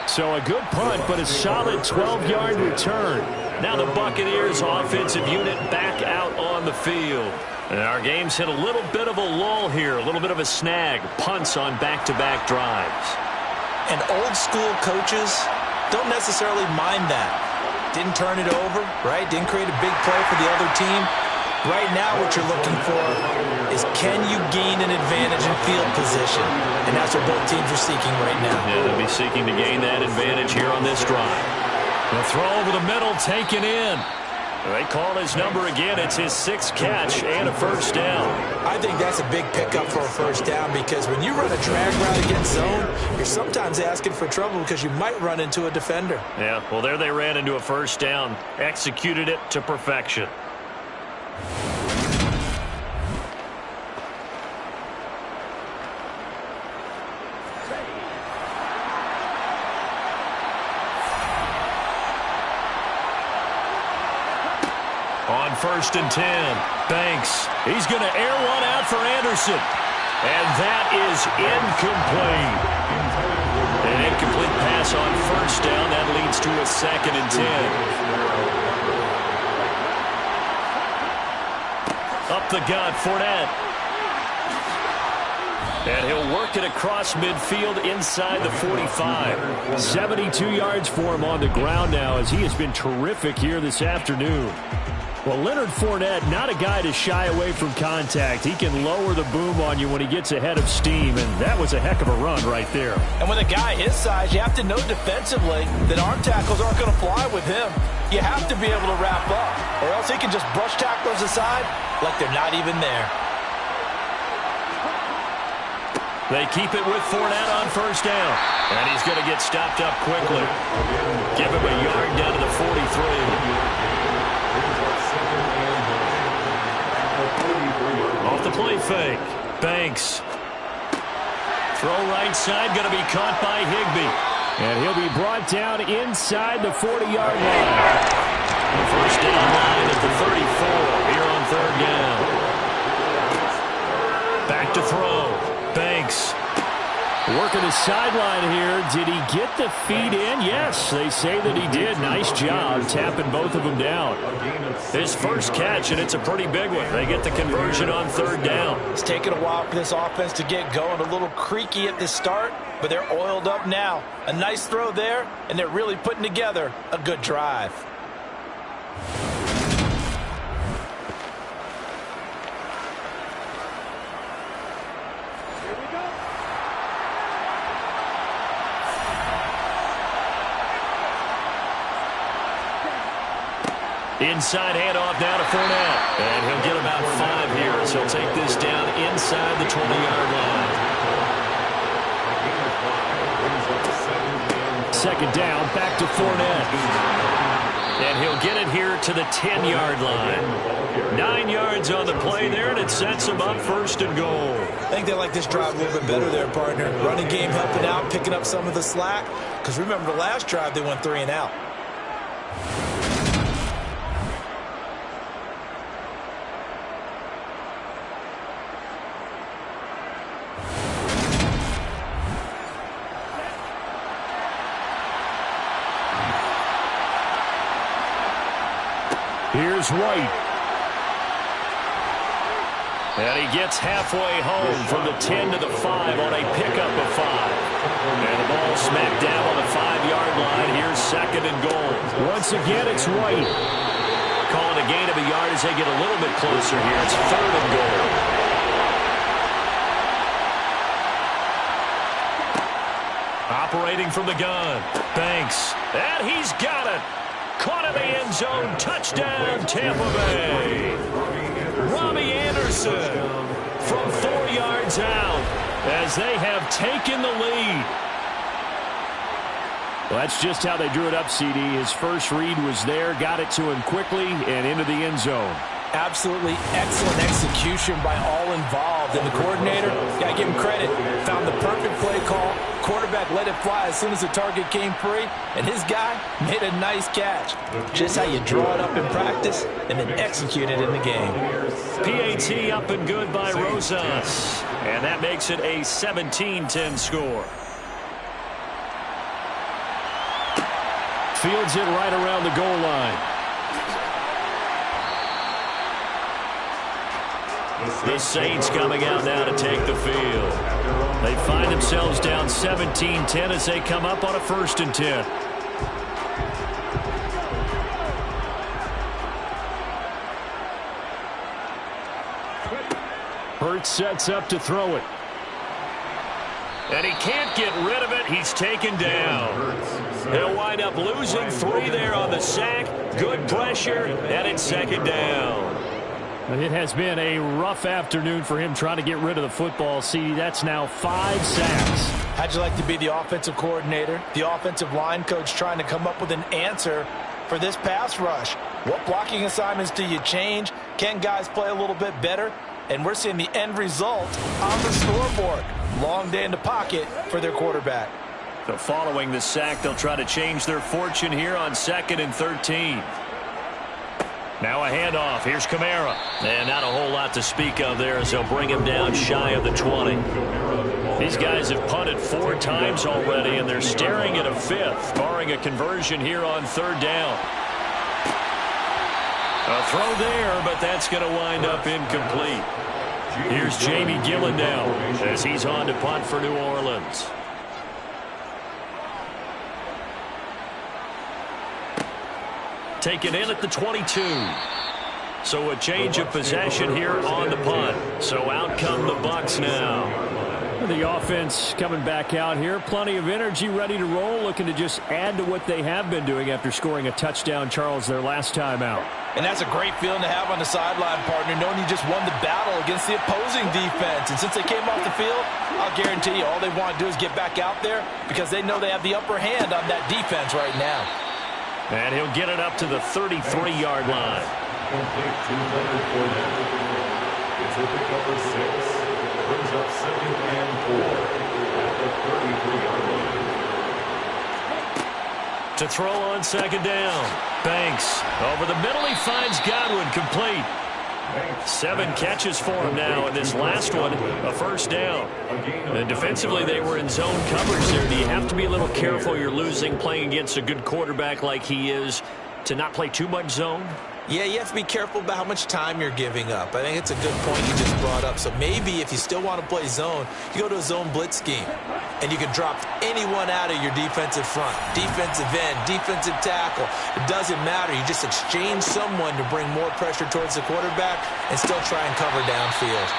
So a good punt, but a solid 12-yard return. Now the Buccaneers offensive unit back out on the field. And our game's hit a little bit of a lull here, a little bit of a snag. Punts on back-to-back drives. And old-school coaches don't necessarily mind that. Didn't turn it over, right? Didn't create a big play for the other team. Right now what you're looking for is can you gain an advantage in field position? And that's what both teams are seeking right now. Yeah, they'll be seeking to gain that advantage here on this drive. The throw over the middle taken in. They call his number again. It's his 6th catch and a 1st down. I think that's a big pickup for a 1st down because when you run a drag route against zone, you're sometimes asking for trouble because you might run into a defender. Yeah, well, there they ran into a 1st down. Executed it to perfection. On 1st and 10, Banks. He's going to air one out for Anderson. And that is incomplete. An incomplete pass on 1st down. That leads to a 2nd and 10. Up the gut, Fournette. And he'll work it across midfield inside the 45. 72 yards for him on the ground now as he has been terrific here this afternoon. Well, Leonard Fournette, not a guy to shy away from contact. He can lower the boom on you when he gets ahead of steam, and that was a heck of a run right there. And with a guy his size, you have to know defensively that arm tackles aren't going to fly with him. You have to be able to wrap up, or else he can just brush tacklers aside like they're not even there. They keep it with Fournette on 1st down. And he's going to get stopped up quickly. Give him a yard down to the 43. Off the play fake. Banks. Throw right side, going to be caught by Higbee. And he'll be brought down inside the 40-yard line. The 1st down line at the 34 here on 3rd down. to throw. Banks. Working the sideline here. Did he get the feet in? Yes, they say that he did. Nice job tapping both of them down. His first catch, and it's a pretty big one. They get the conversion on third down. It's taken a while for this offense to get going. A little creaky at the start, but they're oiled up now. A nice throw there, and they're really putting together a good drive. Inside handoff now to Fournette. And he'll get about 5 here as he'll take this down inside the 20-yard line. Second down, back to Fournette. And he'll get it here to the 10-yard line. 9 yards on the play there, and it sets him up first and goal. I think they like this drive a little bit better there, partner. Running game helping out, picking up some of the slack. Because remember the last drive, they went 3 and out. Here's White. And he gets halfway home from the 10 to the 5 on a pickup of 5. And the ball smacked down on the 5-yard line. Here's second and goal. Once again, it's White. Calling a gain of a yard as they get a little bit closer here. It's third and goal. Operating from the gun. Banks. And he's got it. Caught in the end zone. Touchdown, Tampa Bay. Robbie Anderson from 4 yards out as they have taken the lead. Well, that's just how they drew it up, CD. His first read was there, got it to him quickly, and into the end zone. Absolutely excellent execution by all involved. And the coordinator, got to give him credit, found the perfect play call. Quarterback let it fly as soon as the target came free, and his guy made a nice catch. Just how you draw it up in practice and then execute it in the game. PAT up and good by Rosas, and that makes it a 17-10 score. Fields it right around the goal line. The Saints coming out now to take the field. They find themselves down 17-10 as they come up on a 1st and 10. Hurts sets up to throw it. And he can't get rid of it. He's taken down. He'll wind up losing 3 there on the sack. Good pressure, and it's second down. And it has been a rough afternoon for him trying to get rid of the football. See, that's now 5 sacks. How'd you like to be the offensive coordinator, the offensive line coach trying to come up with an answer for this pass rush? What blocking assignments do you change? Can guys play a little bit better? And we're seeing the end result on the scoreboard. Long day in the pocket for their quarterback. So following the sack, they'll try to change their fortune here on 2nd and 13. Now a handoff. Here's Kamara. And not a whole lot to speak of there as they'll bring him down shy of the 20. These guys have punted 4 times already, and they're staring at a 5th, barring a conversion here on 3rd down. A throw there, but that's going to wind up incomplete. Here's Jamie Gillen now as he's on to punt for New Orleans. Taken in at the 22. So a change of possession here on the punt. So out come the Bucs now. The offense coming back out here. Plenty of energy, ready to roll, looking to just add to what they have been doing after scoring a touchdown, Charles, their last time out. And that's a great feeling to have on the sideline, partner, knowing you just won the battle against the opposing defense. And since they came off the field, I'll guarantee you all they want to do is get back out there because they know they have the upper hand on that defense right now. And he'll get it up to the 33-yard line. It's a pick up of 6. Brings up 2nd and 4 at the 33-yard line. To throw on 2nd down. Banks over the middle. He finds Godwin complete. 7 catches for him now, and this last one, a first down. And defensively, they were in zone coverage there. Do you have to be a little careful you're losing playing against a good quarterback like he is to not play too much zone? Yeah, you have to be careful about how much time you're giving up. I think it's a good point you just brought up. So maybe if you still want to play zone, you go to a zone blitz scheme. And you can drop anyone out of your defensive front. Defensive end, defensive tackle. It doesn't matter. You just exchange someone to bring more pressure towards the quarterback and still try and cover downfield.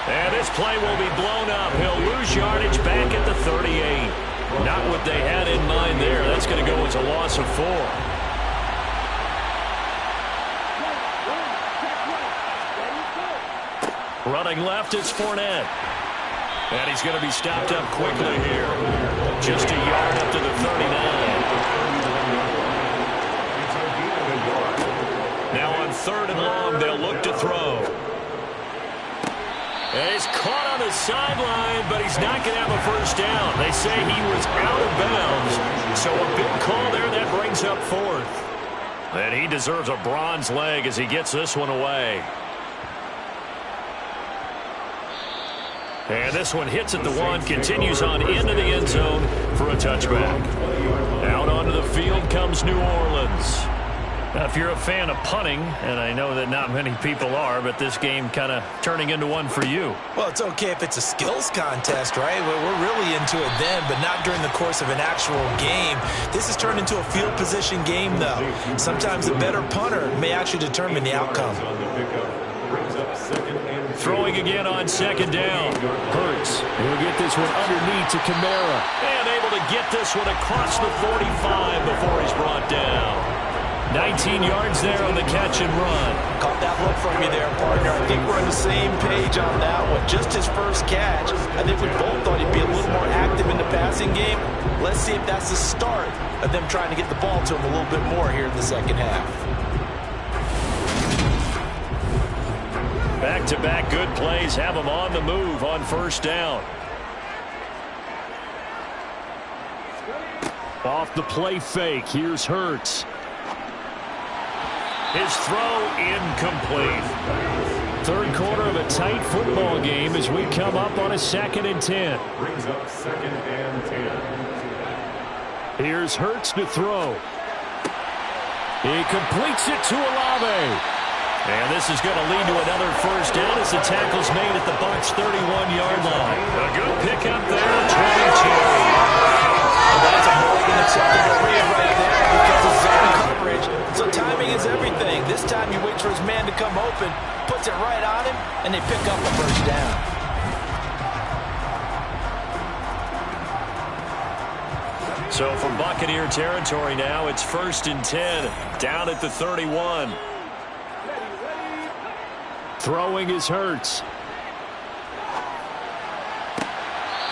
And this play will be blown up. He'll lose yardage back at the 38. Not what they had in mind there. That's going to go as a loss of 4. Running left is Fournette. And he's going to be stopped up quickly here. Just a yard up to the 39. Now on 3rd and long, they'll look to throw. And he's caught on the sideline, but he's not going to have a first down. They say he was out of bounds. So a big call there that brings up 4th. And he deserves a bronze leg as he gets this one away. And this one hits at the 1, continues on into the end zone for a touchback. Out onto the field comes New Orleans. Now, if you're a fan of punting, and I know that not many people are, but this game kind of turning into one for you. Well, it's okay if it's a skills contest, right? We're really into it then, but not during the course of an actual game. This has turned into a field position game, though. Sometimes the better punter may actually determine the outcome. Throwing again on 2nd down. Hurts. He'll get this one underneath to Kamara. And able to get this one across the 45 before he's brought down. 19 yards there on the catch and run. Caught that look from you there, partner. I think we're on the same page on that one. Just his first catch. I think we both thought he'd be a little more active in the passing game. Let's see if that's the start of them trying to get the ball to him a little bit more here in the second half. Back-to-back good plays have him on the move on 1st down. Off the play fake, here's Hurts. His throw incomplete. 3rd quarter of a tight football game as we come up on a 2nd and 10. Brings up 2nd and 10. Here's Hurts to throw. He completes it to Olave. And this is going to lead to another first down as the tackle's made at the Bucs' 31-yard line. A good pickup there, 22. And that's a more than acceptable read right there because of zone coverage. So timing is everything. This time you wait for his man to come open, puts it right on him, and they pick up a first down. So from Buccaneer territory now, it's 1st and 10, down at the 31. Throwing is Hurts.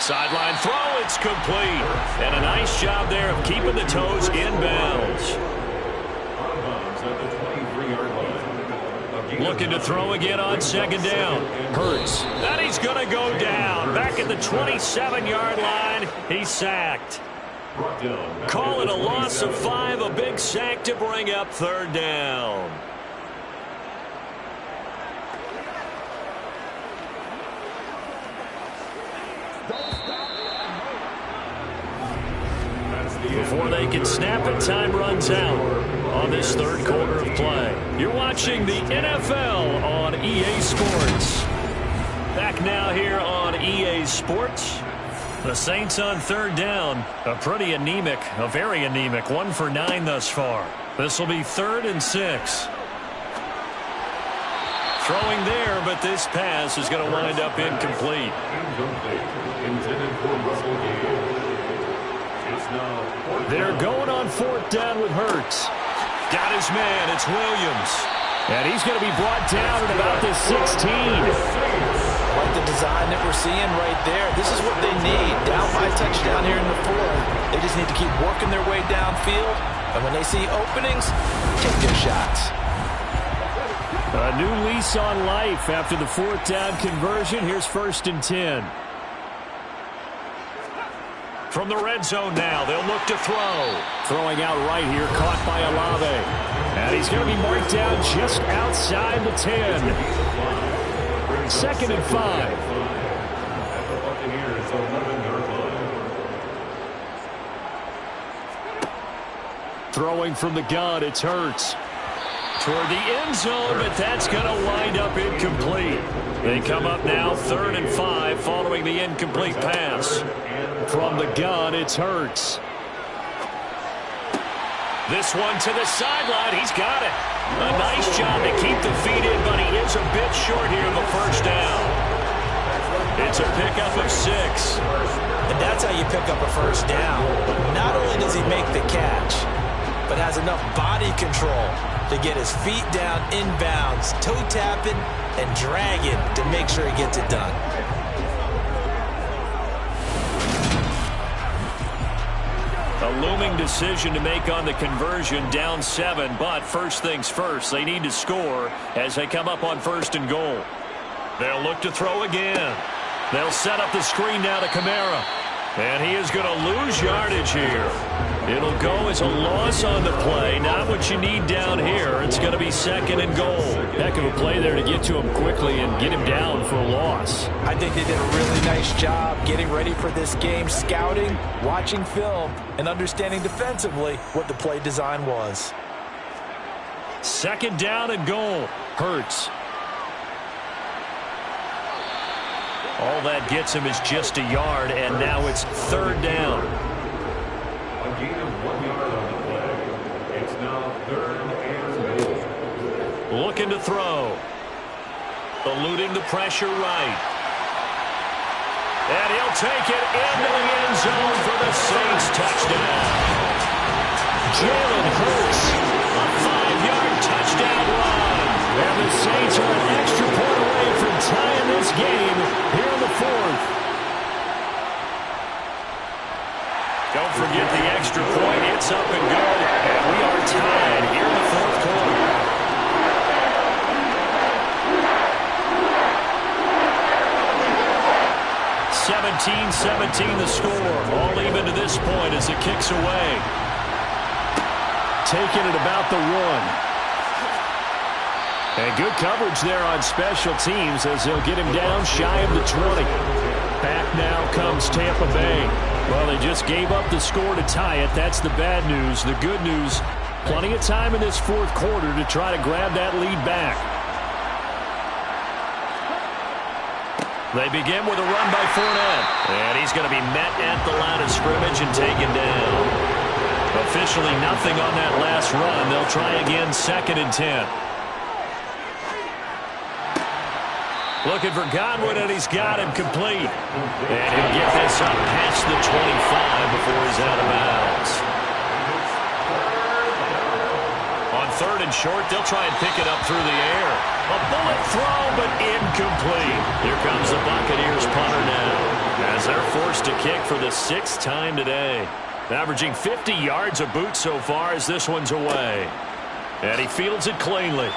Sideline throw, it's complete. And a nice job there of keeping the toes inbounds. Looking to throw again on 2nd down. Hurts. And he's going to go down. Back at the 27-yard line, he's sacked. Call it a loss of 5, a big sack to bring up 3rd down. Before they can snap it, time runs out on this 3rd quarter of play. You're watching the NFL on EA Sports. Back now here on EA Sports. The Saints on 3rd down. A pretty anemic, a very anemic 1 for 9 thus far. This will be 3rd and 6. Throwing there, but this pass is going to wind up incomplete. Intended for Russell Gage. It's now They're going on 4th down with Hurts. Got his man, it's Williams. And he's going to be brought down at about the 16. Like the design that we're seeing right there. This is what they need. Down by a touchdown here in the 4th. They just need to keep working their way downfield. And when they see openings, take their shots. A new lease on life after the 4th down conversion. Here's 1st and 10. From the red zone now, they'll look to throw. Throwing out right here, caught by Olave. And he's going to be marked down just outside the 10. 2nd and 5. At the Buccaneers' 11-yard line. Throwing from the gun, it's Hurts. Toward the end zone, but that's going to wind up incomplete. They come up now 3rd and 5 following the incomplete pass. From the gun, it's Hurts. This one to the sideline. He's got it. A nice job to keep the feet in, but he is a bit short here in the first down. It's a pickup of 6. And that's how you pick up a first down. Not only does he make the catch, but has enough body control to get his feet down inbounds, toe tapping and dragging to make sure he gets it done. A looming decision to make on the conversion, down 7, but first things first, they need to score as they come up on 1st and goal. They'll look to throw again. They'll set up the screen now to Kamara. And he is going to lose yardage here. It'll go as a loss on the play. Not what you need down here. It's going to be 2nd and goal. Heck of a play there to get to him quickly and get him down for a loss. I think they did a really nice job getting ready for this game, scouting, watching film, and understanding defensively what the play design was. 2nd down and goal. Hurts. All that gets him is just a yard, and now it's 3rd down. A gain of 1 yard on the play. It's now 3rd and goal. Looking to throw. Eluding the pressure right. And he'll take it into the end zone for the Saints touchdown. Jalen Hurts, a 5-yard touchdown run. And the Saints are an extra point away from tying this game here in the 4th. Don't forget the extra point. It's up and good. And we are tied here in the 4th quarter. 17-17 the score. All even to this point as it kicks away. Taking it about the 1. And good coverage there on special teams as they'll get him down shy of the 20. Back now comes Tampa Bay. Well, they just gave up the score to tie it. That's the bad news. The good news, plenty of time in this 4th quarter to try to grab that lead back. They begin with a run by Fournette. And he's going to be met at the line of scrimmage and taken down. Officially nothing on that last run. They'll try again 2nd and 10. Looking for Godwin, and he's got him complete. And he'll get this up past the 25 before he's out of bounds. On 3rd and short, they'll try and pick it up through the air. A bullet throw, but incomplete. Here comes the Buccaneers punter now, as they're forced to kick for the 6th time today. Averaging 50 yards a boot so far as this one's away. And he fields it cleanly.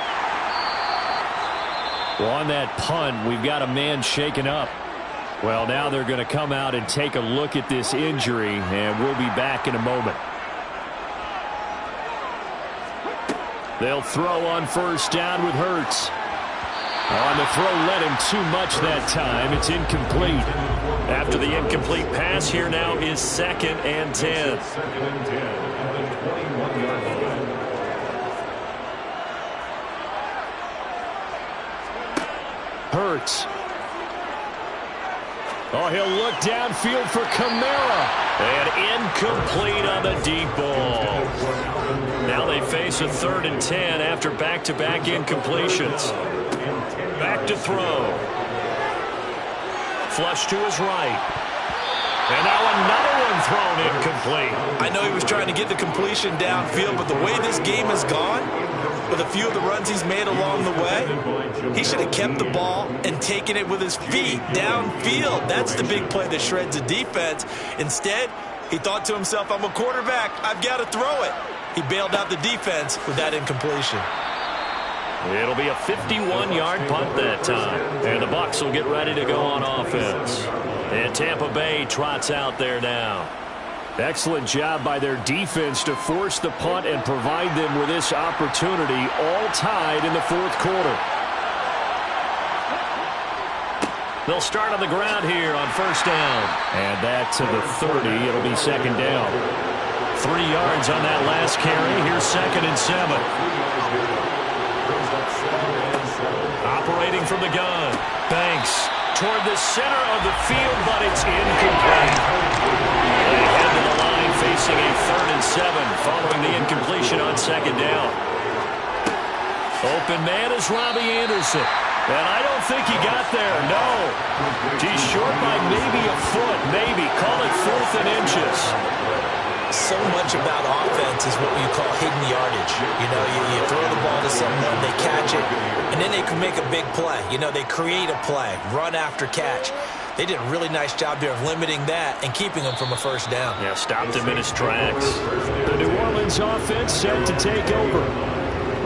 Well, on that punt, we've got a man shaken up. Well, now they're going to come out and take a look at this injury, and we'll be back in a moment. They'll throw on 1st down with Hurts. On the throw, led him too much that time. It's incomplete. After the incomplete pass, here now is 2nd and 10. 2nd and 10 at the 21-yard line. Hurts. Oh, he'll look downfield for Kamara. And incomplete on the deep ball. Now they face a 3rd and 10 after back-to-back incompletions. Back to throw. Flush to his right. And now another one thrown incomplete. I know he was trying to get the completion downfield, but the way this game has gone, with a few of the runs he's made along the way, he should have kept the ball and taken it with his feet downfield. That's the big play that shreds the defense. Instead, he thought to himself, I'm a quarterback, I've got to throw it. He bailed out the defense with that incompletion. It'll be a 51-yard punt that time. And the Bucs will get ready to go on offense. And Tampa Bay trots out there now. Excellent job by their defense to force the punt and provide them with this opportunity, all tied in the fourth quarter. They'll start on the ground here on first down. And that to the 30. It'll be second down. 3 yards on that last carry. Here's second and 7. Operating from the gun. Banks toward the center of the field, but it's incomplete. They head to the line facing a 3rd and 7 following the incompletion on second down. Open man is Robbie Anderson. And I don't think he got there, no. He's short by maybe a foot, maybe. Call it 4th and inches. So much about offense is what you call hidden yardage. You know, you throw the ball to someone, they catch it, and then they can make a big play. You know, they create a play, run after catch. They did a really nice job there of limiting that and keeping him from a first down. Yeah, stopped him in his tracks. The New Orleans offense set to take over.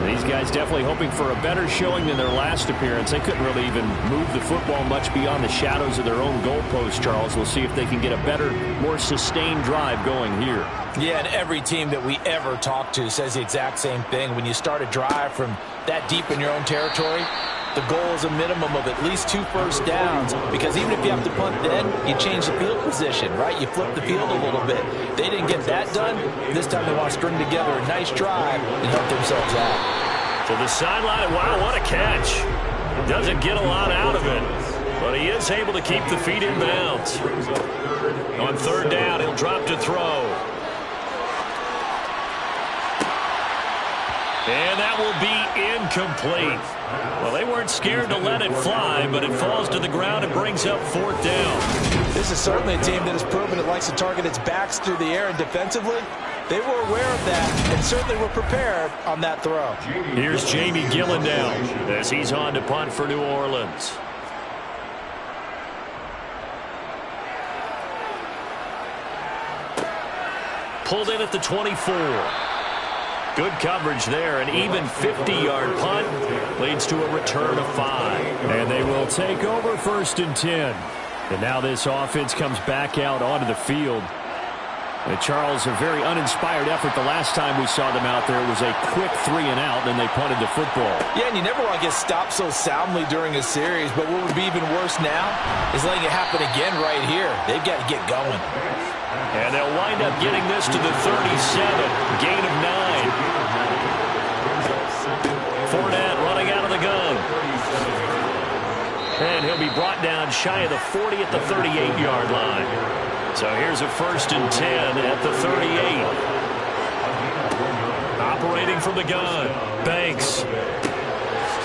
These guys definitely hoping for a better showing than their last appearance. They couldn't really even move the football much beyond the shadows of their own goalpost, Charles. We'll see if they can get a better, more sustained drive going here. Yeah, and every team that we ever talk to says the exact same thing. When you start a drive from that deep in your own territory, the goal is a minimum of at least 2 first downs, because even if you have to punt then, you change the field position, right? You flip the field a little bit. They didn't get that done. This time they want to string together a nice drive and help themselves out. To the sideline, wow, what a catch. Doesn't get a lot out of it, but he is able to keep the feet in bounds. On third down, he'll drop to throw. And that will be incomplete. Well, they weren't scared to let it fly, but it falls to the ground and brings up 4th down. This is certainly a team that has proven it likes to target its backs through the air, and defensively, they were aware of that and certainly were prepared on that throw. Here's Jamie Gillen now as he's on to punt for New Orleans. Pulled in at the 24. Good coverage there. An even 50-yard punt leads to a return of 5. And they will take over 1st and 10. And now this offense comes back out onto the field. Charles, a very uninspired effort the last time we saw them out there. It was a quick 3 and out, and they punted the football. Yeah, and you never want to get stopped so soundly during a series, but what would be even worse now is letting it happen again right here. They've got to get going. And they'll wind up getting this to the 37, gain of 9. Fournette running out of the gun. And he'll be brought down shy of the 40 at the 38-yard line. So here's a 1st and 10 at the 38. Operating from the gun, Banks.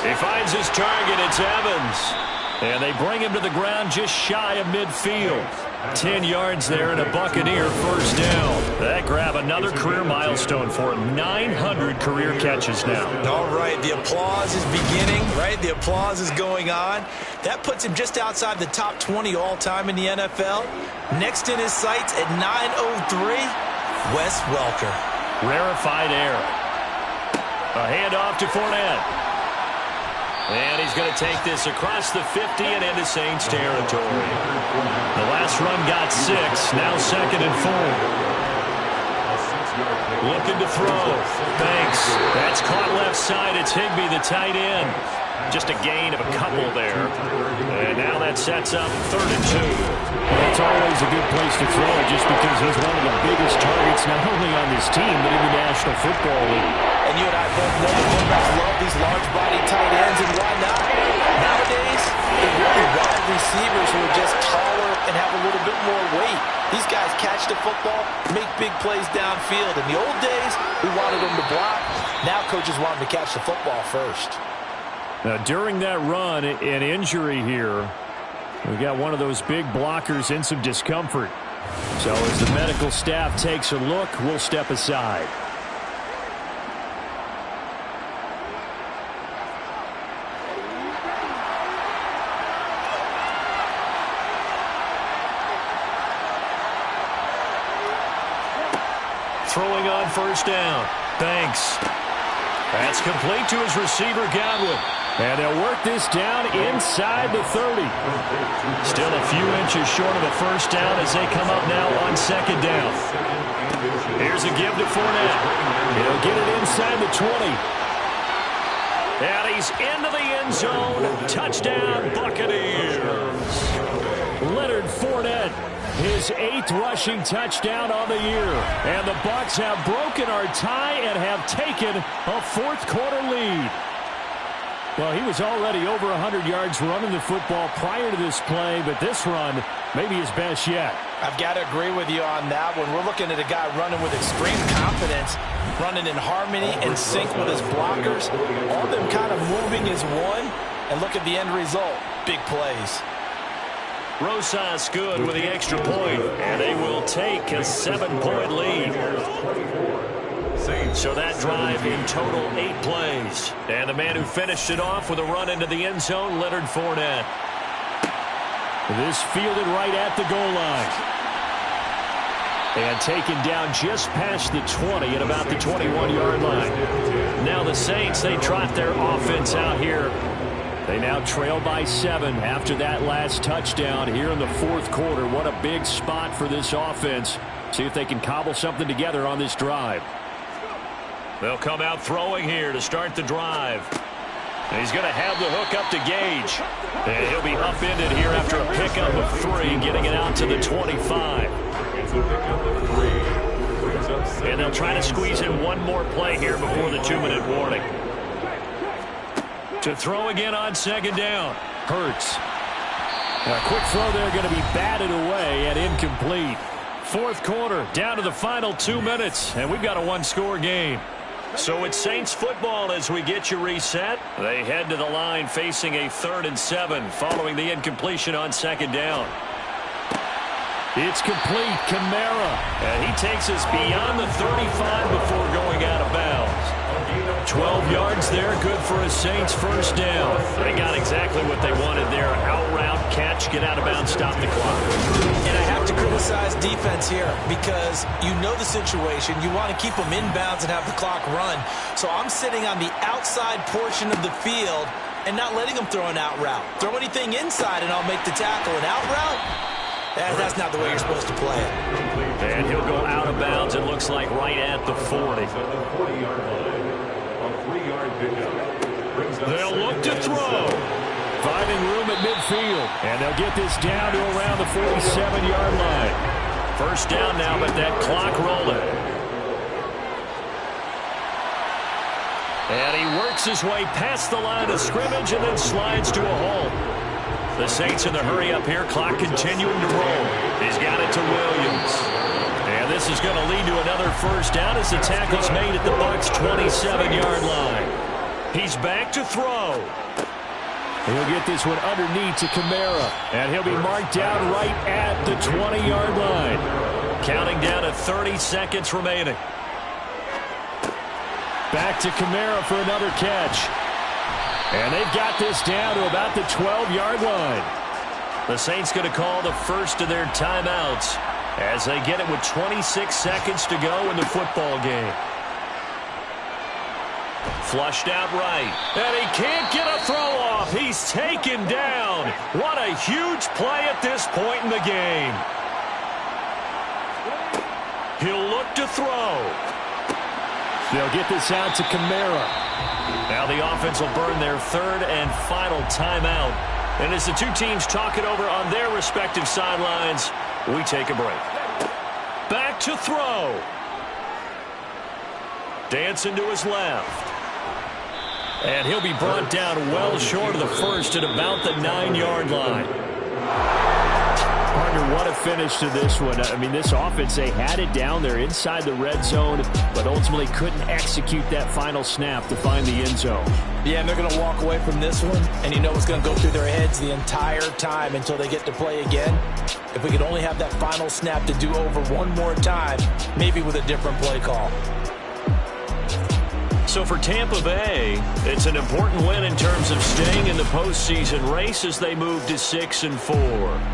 He finds his target, it's Evans. And they bring him to the ground just shy of midfield. 10 yards there and a Buccaneer first down. That grab another career milestone for him. 900 career catches now. All right, the applause is beginning, right? The applause is going on. That puts him just outside the top 20 all-time in the NFL. Next in his sights at 903, Wes Welker. Rarefied air. A handoff to Fournette. And he's going to take this across the 50 and into Saints territory. The last run got 6. Now 2nd and 4. Looking to throw. Banks. That's caught left side. It's Higbee, the tight end. Just a gain of a couple there. And now that sets up 3rd and 2. Well, it's always a good place to throw it just because he's one of the biggest targets not only on this team but in the National Football League. And you and I both know the quarterbacks love these large-body tight ends, and why not? Nowadays, they're really wide receivers who are just taller and have a little bit more weight. These guys catch the football, make big plays downfield. In the old days, we wanted them to block. Now coaches want them to catch the football first. Now, during that run, an injury here. We got one of those big blockers in some discomfort. So as the medical staff takes a look, we'll step aside. Throwing on first down. Banks. That's complete to his receiver, Godwin. And they'll work this down inside the 30. Still a few inches short of a first down as they come up now on second down. Here's a give to Fournette. He'll get it inside the 20. And he's into the end zone. Touchdown, Buccaneers. Leonard Fournette, his 8th rushing touchdown on the year. And the Bucs have broken our tie and have taken a fourth-quarter lead. Well, he was already over 100 yards running the football prior to this play, but this run may be his best yet. I've got to agree with you on that one. We're looking at a guy running with extreme confidence, running in harmony and sync with his blockers, all of them kind of moving as one, and look at the end result. Big plays. Rosas good with the extra point, and they will take a 7-point lead. So that drive in total 8 plays. And the man who finished it off with a run into the end zone, Leonard Fournette. This fielded right at the goal line. And taken down just past the 20 at about the 21-yard line. Now the Saints, they trot their offense out here. They now trail by 7 after that last touchdown here in the fourth quarter. What a big spot for this offense. See if they can cobble something together on this drive. They'll come out throwing here to start the drive. And he's going to have the hook up to Gage. And he'll be upended here after a pickup of 3, getting it out to the 25. And they'll try to squeeze in one more play here before the 2-minute warning. To throw again on second down. Hurts. A quick throw there going to be batted away and incomplete. Fourth quarter, down to the final 2 minutes, and we've got a one-score game. So it's Saints football as we get you reset. They head to the line facing a 3rd and 7 following the incompletion on second down. It's complete. Kamara. And he takes us beyond the 35 before going out of bounds. 12 yards there, good for a Saints first down. They got exactly what they wanted there. Out route, catch, get out of bounds, stop the clock. And I have to criticize defense here because you know the situation. You want to keep them inbounds and have the clock run. So I'm sitting on the outside portion of the field and not letting them throw an out route. Throw anything inside and I'll make the tackle. An out route? That's not the way you're supposed to play it. And he'll go out of bounds, it looks like, right at the 40. They'll look to throw. Finding room at midfield. And they'll get this down to around the 47-yard line. First down now, but that clock rolling. And he works his way past the line of scrimmage and then slides to a halt. The Saints in the hurry up here, clock continuing to roll. He's got it to Williams. And this is going to lead to another first down as the tackle's made at the Bucs' 27-yard line. He's back to throw. He'll get this one underneath to Kamara. And he'll be marked down right at the 20-yard line. Counting down to 30 seconds remaining. Back to Kamara for another catch. And they've got this down to about the 12-yard line. The Saints going to call the first of their timeouts as they get it with 26 seconds to go in the football game. Flushed out right. And he can't get a throw off. He's taken down. What a huge play at this point in the game. He'll look to throw. They'll get this out to Kamara. Now the offense will burn their 3rd and final timeout. And as the two teams talk it over on their respective sidelines, we take a break. Back to throw. Dancing to his left. And he'll be brought down well short of the first at about the 9-yard line. Partner, what a finish to this one. I mean, this offense, they had it down there inside the red zone, but ultimately couldn't execute that final snap to find the end zone. Yeah, and they're going to walk away from this one, and you know it's going to go through their heads the entire time until they get to play again. If we could only have that final snap to do over one more time, maybe with a different play call. So for Tampa Bay, it's an important win in terms of staying in the postseason race as they move to 6-4.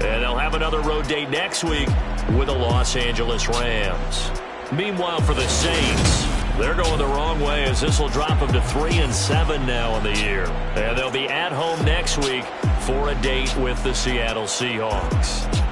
And they'll have another road date next week with the Los Angeles Rams. Meanwhile, for the Saints, They're going the wrong way as this will drop them to 3-7 now in the year. And they'll be at home next week for a date with the Seattle Seahawks.